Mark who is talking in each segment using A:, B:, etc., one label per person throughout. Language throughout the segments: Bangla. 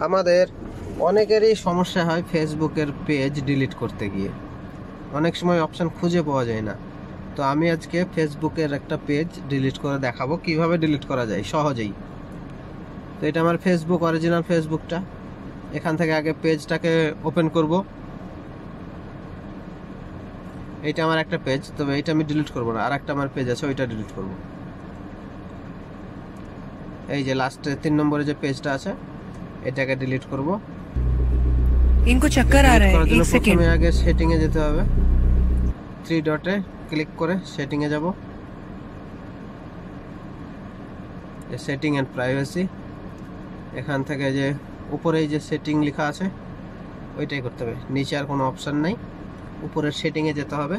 A: আমাদের অনেকেরই সমস্যা হয় ফেসবুকের পেজ ডিলিট করতে গিয়ে, অনেক সময় অপশান খুঁজে পাওয়া যায় না। তো আমি আজকে ফেসবুকের একটা পেজ ডিলিট করে দেখাবো কিভাবে ডিলিট করা যায় সহজেই। তো এটা আমার ফেসবুক, অরিজিনাল ফেসবুকটা। এখান থেকে আগে পেজটাকে ওপেন করব। এইটা আমার একটা পেজ, তবে এইটা আমি ডিলিট করব না, আর একটা আমার পেজ আছে ওইটা ডিলিট করব। এই যে লাস্টে 3 নম্বরে যে পেজটা আছে এটাকে ডিলিট করব।
B: इनको चक्कर आ रहा है, एक सेकंड।
A: প্রথমে আগে সেটিং এ যেতে হবে, 3 ডটে ক্লিক করে সেটিং এ যাব। সেটিং এন্ড প্রাইভেসি, এখান থেকে যে উপরে যে সেটিং লেখা আছে ওইটাই করতে হবে, নিচে আর কোনো অপশন নাই, উপরের সেটিং এ যেতে হবে।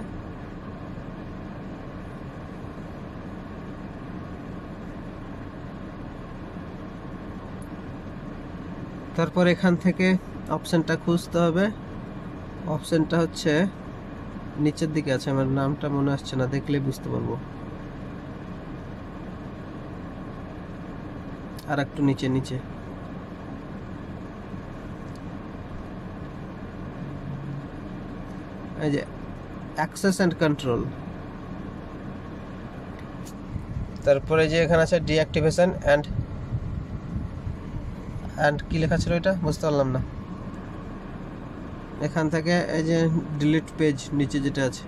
A: তারপর এখান থেকে অপশনটা খুঁজতে হবে। অপশনটা হচ্ছে নিচের দিকে আছে, আমার নামটা মনে আসছে না, দেখলে বুঝতে পারবো। আর একটু নিচে নিচে, এই যে অ্যাক্সেস এন্ড কন্ট্রোল। তারপরে যে এখানে আছে ডিঅ্যাক্টিভেশন এন্ড কি লেখা ছিল এটা বুঝতে পারলাম না। এখান থেকে এই যে ডিলিট পেজ নিচে যেটা আছে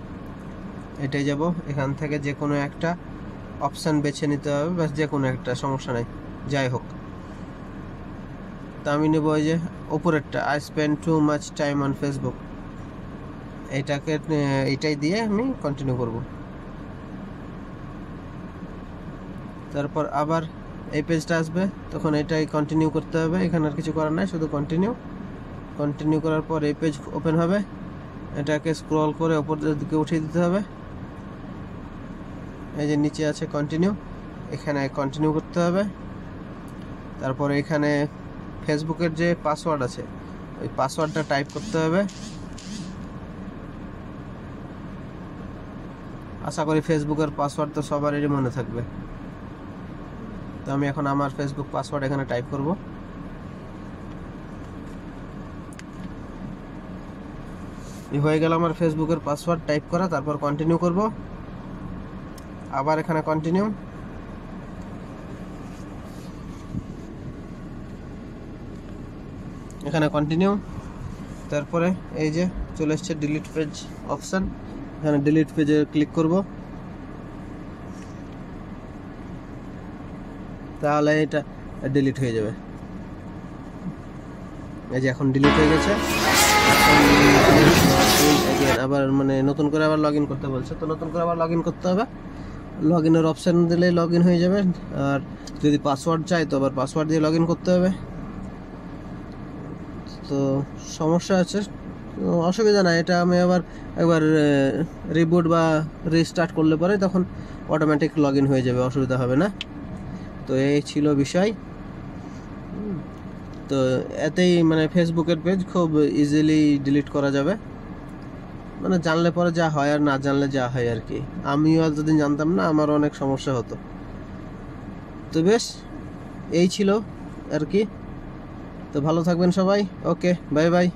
A: এটাই যাব। এখান থেকে যে কোনো একটা অপশান বেছে নিতে হবে, বাস যে কোনো একটা, সমস্যা নাই, যাই হোক। তা আমি নেব ওই যে উপরেরটা, I spend too much time on Facebook. এইটাই দিয়ে আমি কন্টিনিউ করব। তারপর আবার এই পেজটা আসবে, তখন এটাই কন্টিনিউ করতে হবে। এখানে আর কিছু করার নাই, শুধু কন্টিনিউ করার পর এই পেজ ওপেন হবে। এটাকে স্ক্রল করে উপরের দিকে উঠিয়ে দিতে হবে। এই যে নিচে আছে কন্টিনিউ, এখানে কন্টিনিউ করতে হবে। তারপরে এখানে ফেসবুকের যে পাসওয়ার্ড আছে ওই পাসওয়ার্ডটা টাইপ করতে হবে। আশা করি ফেসবুকের পাসওয়ার্ড তো সবারই মনে থাকবে। তো আমি এখন আমার ফেসবুক পাসওয়ার্ড এখানে টাইপ করব। হয়ে গেল আমার ফেসবুকের পাসওয়ার্ড টাইপ করা। তারপর কন্টিনিউ করব, আবার এখানে কন্টিনিউ। এখানে কন্টিনিউ। তারপরে এই যে চলে এসছে ডিলিট পেজ অপশান, এখানে ডিলিট পেজে ক্লিক করব। তাহলে এটা ডিলিট হয়ে যাবে। এই যে এখন ডিলিট হয়ে গেছে। আবার মানে নতুন করে আবার লগ ইন করতে বলছে, তো নতুন করে আবার লগ ইন করতে হবে। লগ ইনের অপশান দিলে লগ ইন হয়ে যাবে। আর যদি পাসওয়ার্ড চাই তো আবার পাসওয়ার্ড দিয়ে লগ ইন করতে হবে। তো সমস্যা আছে, অসুবিধা নাই, এটা আমি আবার একবার রিবুট বা রিস্টার্ট করলে পরে তখন অটোমেটিক লগ ইন হয়ে যাবে, অসুবিধা হবে না। তো এই ছিল বিষয়। তো এতেই মানে ফেসবুকের পেজ খুব ইজিলি ডিলিট করা যাবে, মানে জানলে পরে যা হয় আর না জানলে যা হয় আর কি। আমিও যদি জানতাম না আমার অনেক সমস্যা হতো। তো বেশ এই ছিল আর কি। তো ভালো থাকবেন সবাই, ওকে, বাই বাই।